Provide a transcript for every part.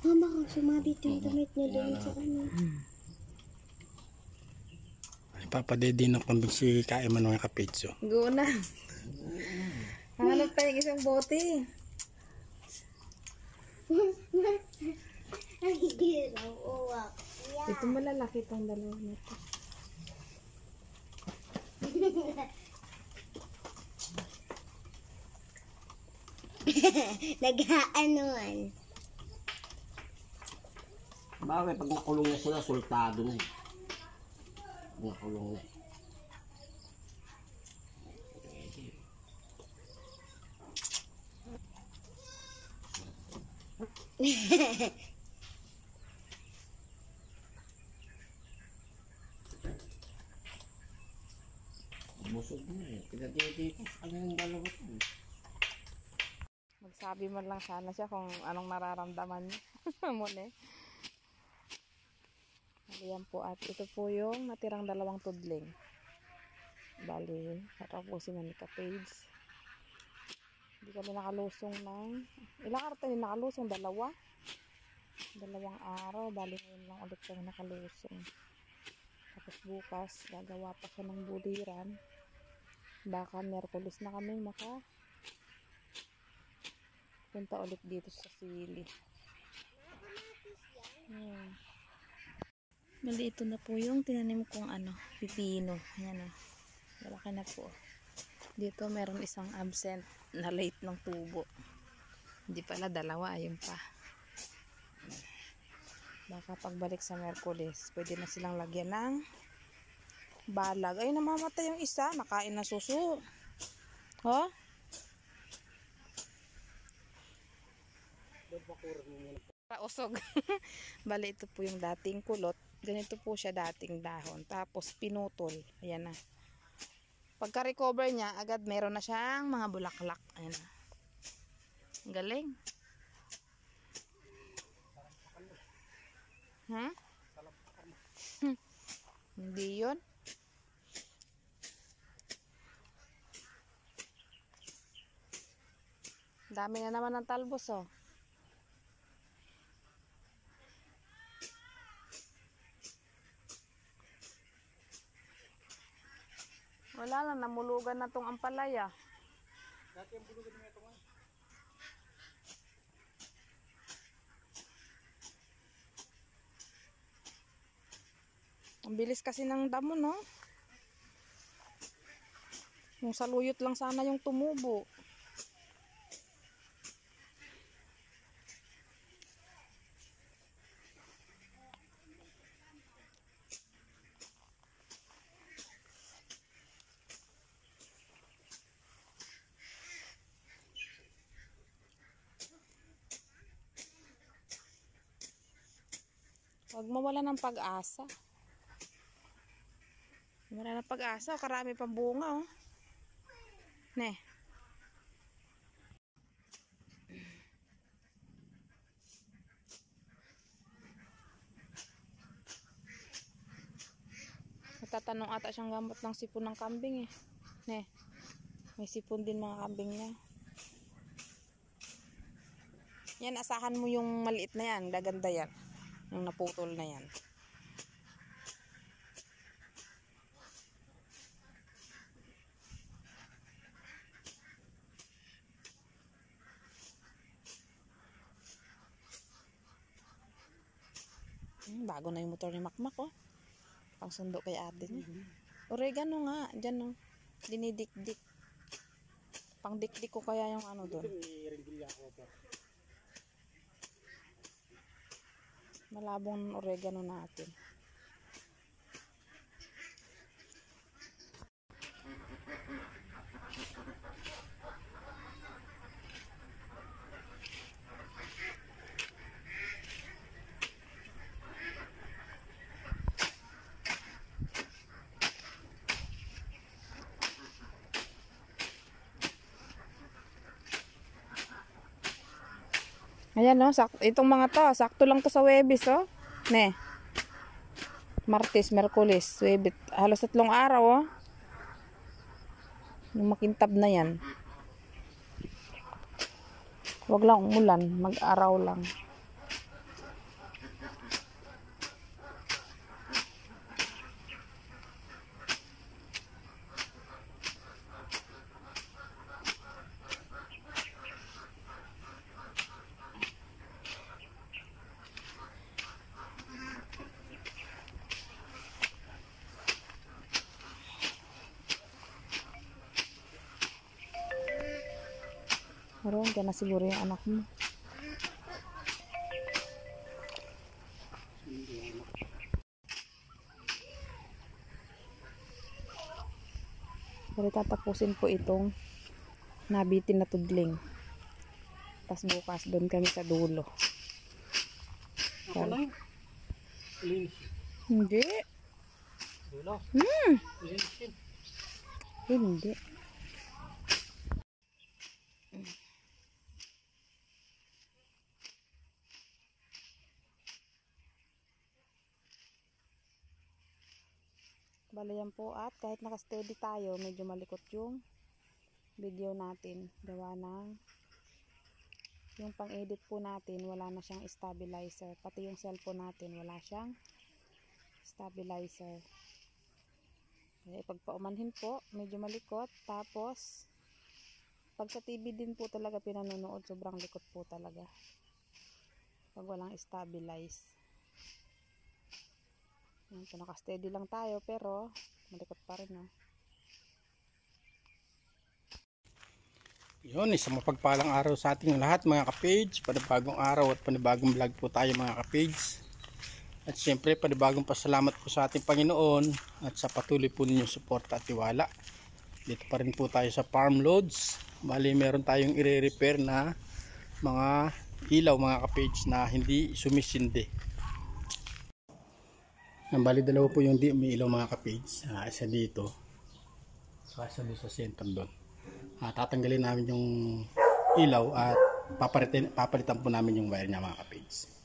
Mama ko sumabit yung damit niya doon sa ano. Papadede ng pambing si Kaiman ng kapitso. Go na. Hanap pa yung isang bote. Ito malalaki pang dalawa nito. Nag-aanuan. Bakit pag nakulong na sila, sultado na eh. Nakulong na. Busog na eh. Pinadidito sa kanilang dalawa to. Magsabi man lang sana siya kung anong nararamdaman niya. Muna eh. Ayan po at ito po yung natirang dalawang tudling. Bali, natapusin na ni Kapage. Hindi kami nakalusong ng... Ilang araw tayo nakalusong? Dalawang araw. Bali ngayon lang ulit kami nakalusong. Tapos bukas, gagawa pa siya ng buliran. Baka Miyerkules na kami punta ulit dito sa Sili. Bali, ito na po yung tinanim kong pipino. Ayan o. Malaki na po. Dito meron isang absent na late ng tubo. Hindi pala, dalawa. Ayun pa. Baka pagbalik sa Miyerkules, pwede na silang lagyan ng balag. Ay, namamatay yung isa. Nakain na suso. Oh? Usog. Bali, ito po yung dating kulot. Ganito po siya dating dahon. Tapos pinutol. Ayan na. Pagka-recover niya, agad meron na siyang mga bulaklak. Ayan na. Ang galing. Huh? Hindi yun. Dami na naman ng talbos oh. Wala lang, namulugan na tong ampalaya. Dati ang bulugan na ito nga. Ang bilis kasi ng damo, no? Yung saluyot lang sana yung tumubo. Huwag mawala ng pag-asa. Wala ng pag-asa. Karami pang bunga, oh. Ne. Natatanong ata siyang gamot ng sipon ng kambing, eh. Ne. May sipon din mga kambing niya. Yan, asahan mo yung maliit na yan. Gaganda yan. Yung naputol na yan. Bago na yung motor ni Makmak, oh. Pang sundo kay ate niya. Oregano nga. Diyan, oh. Dinidikdik. Pang dikdik ko kaya yung doon. Malabong oregano natin. Ayan, no, itong mga to, sakto lang to sa Huwebes, oh. Ne. Martes, Miyerkules, Huwebes, halos 3 araw, oh. Yung makintab na yan. Wag lang umulan, mag-araw lang. Meron ka na siguro yung anak mo. Pero tatapusin po itong nabitin na tudling. Tapos bukas doon kami sa dulo. Hindi. Dulo? Hindi. Bale yan po, at kahit naka-steady tayo, medyo malikot yung video natin. Gawa ng yung pang-edit po natin, wala na siyang stabilizer. Pati yung cellphone natin, wala siyang stabilizer. Kaya pagpaumanhin po, medyo malikot. Tapos, pag sa TV din po talaga pinanonood, sobrang likot po talaga. Pag walang stabilize. Yan, so naka-steady lang tayo pero malikot pa rin, no? Yun, isang mapagpalang araw sa ating lahat mga ka-page. Panibagong araw at panibagong vlog po tayo mga ka-page. At syempre panibagong pasalamat po sa ating Panginoon at sa patuloy po ninyong suporta at tiwala. Dito pa rin po tayo sa Farm Loads. Bali meron tayong i-repair na mga ilaw mga ka-page na hindi sumisindi. Bali dalawa po yung di may ilaw mga ka-page. Isa dito, isa doon sa center doon. Tatanggalin namin yung ilaw at papalitan po namin yung wire niya mga ka-page.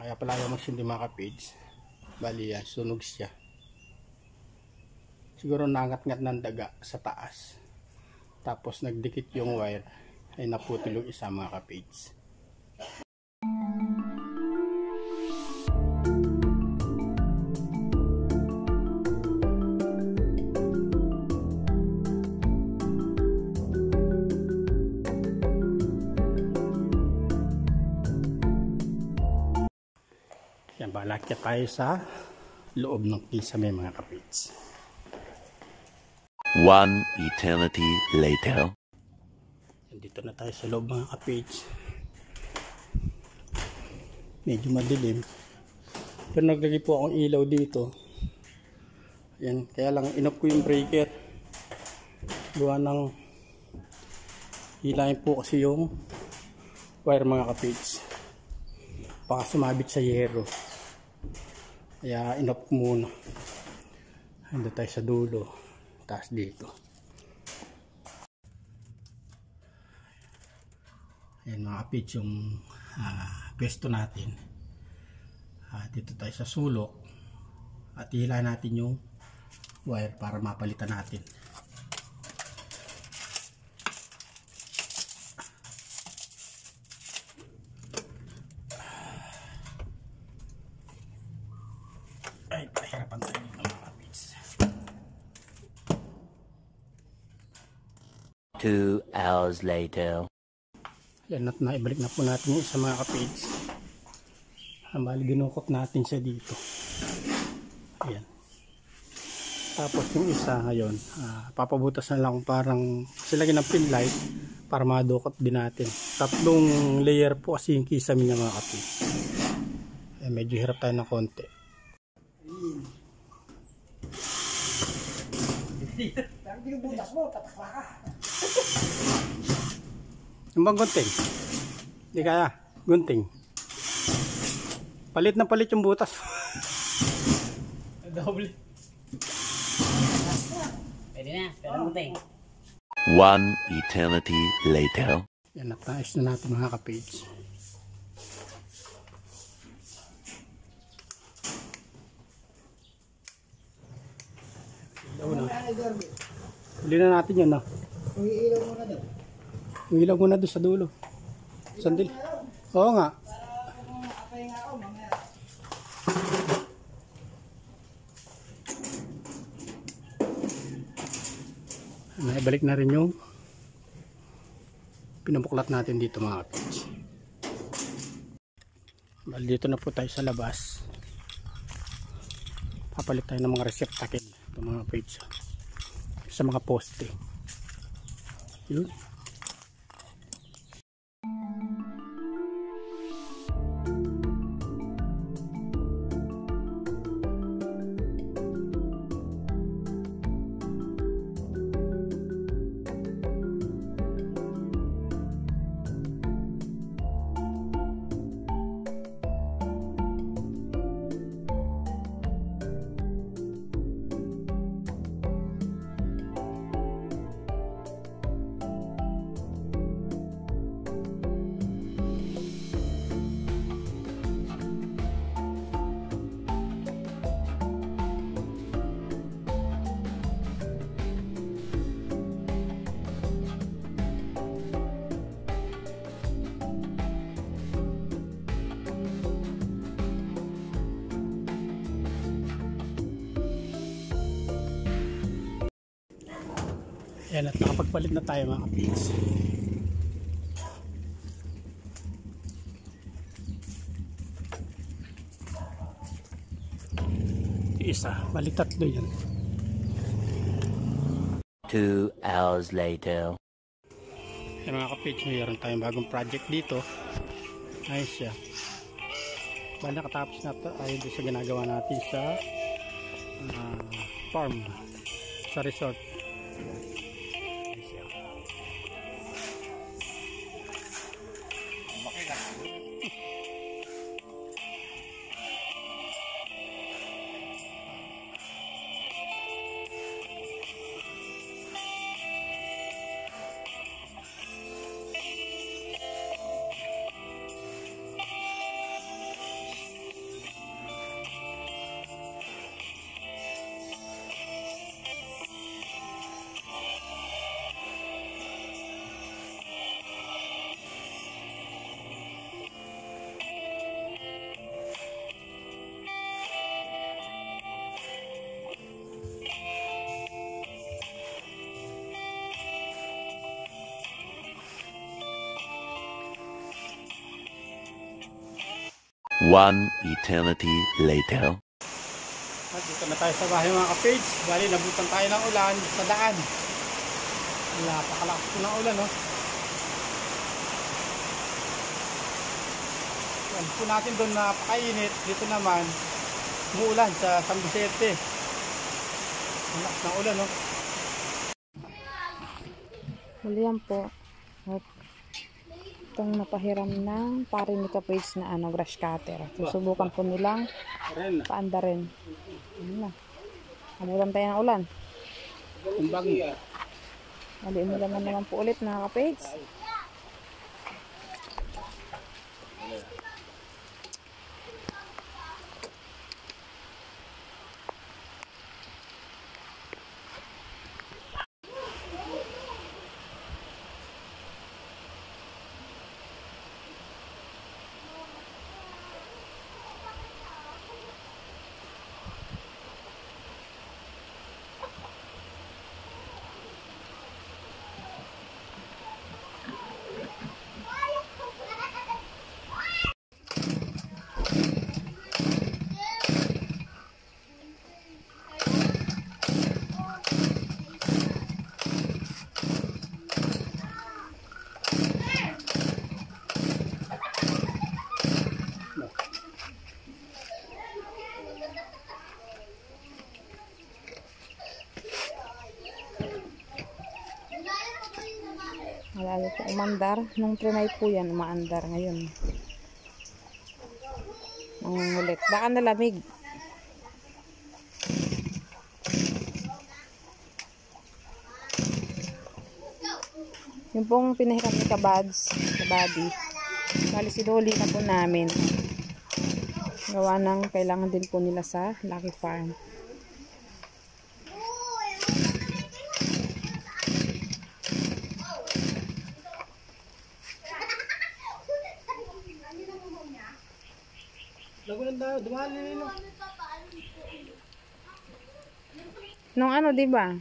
Kaya pala yung magsindi mga ka-page. Bali yan, sunog siya. Siguro nangat-ngat ng daga sa taas. Tapos nagdikit yung wire. Ay naputol yung isa mga ka-page. Yan, balakya tayo sa loob ng kisame mga ka-page. One eternity later. Dito na tayo sa loob mga ka-page. Medyo madilim. Pero naglagay po akong ilaw dito. Yan, kaya lang inop ko yung breaker. Gawa ng hilahin po kasi yung wire mga ka-page. Baka sumabit sa yero. Kaya inop ko muna. Handa tayo sa dulo. Taas dito. Ayan mga kapits yung pwesto natin. Dito tayo sa sulok. At hila natin yung wire para mapalitan natin. Ay, pahirapan tayo dito mga kapits. 2 hours later. Yan, at naibalik na po natin yung isa mga kapits. Bali dinukot natin siya dito. Ayan. Tapos yung isa ngayon, papabutas na lang parang silagyan ng pin light para madukot din natin. Tatlong layer po kasi yung kisame niya mga kapits. Medyo hirap tayo ng konti. Binubutas mo, tatakla ka. Yung bang gunting? Hindi kaya, gunting. Palit na palit yung butas. Pwede na, pero mo tayo. One eternity later. Yan, natayos na natin mga kapage. Ilaw na. Huli na natin yan, no? Ilaw muna daw. Ilaw muna doon sa dulo. Sandil. Oo nga. Naibalik na rin yung pinabuklat natin dito mga kapage. Bali, dito na po tayo sa labas. Papalit tayo ng mga receptacle ito mga kapage sa mga poste. Yun. Yan, at nakapagpalit na tayo mga kapits. Isa, bali tatlo yan. 2 hours later. Yan mga kapits, mayroon tayong bagong project dito. Ayos siya. Bali nakatapos na tayo sa ginagawa natin sa farm, sa resort. One eternity later. At dito na tayo sa bahay mga kapage. Bali, nabutan tayo ng ulan sa daan. Napakalakas po ng ulan, no? Yan po natin doon napakainit. Dito naman, umuulan sa San Vicente. Ang lakas ng ulan, no? Huli yan po. At itong napahiram ng pare ni kapage na grass cutter. Susubukan po nilang paanda rin. Ayun na. Nabutan tayo ng ulan. Mali umulan na naman po ulit mga kapage. Lalo po umandar. Nung trinay po yan, umaandar ngayon. Nangungulit. Baka nalamig. Yung pong pinahiram ni Kabads, Kabady. Bali sinuli na po namin. Gawa ng kailangan din po nila sa Lucky Farm. Nung ano, 'di ba?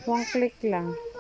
One click lang.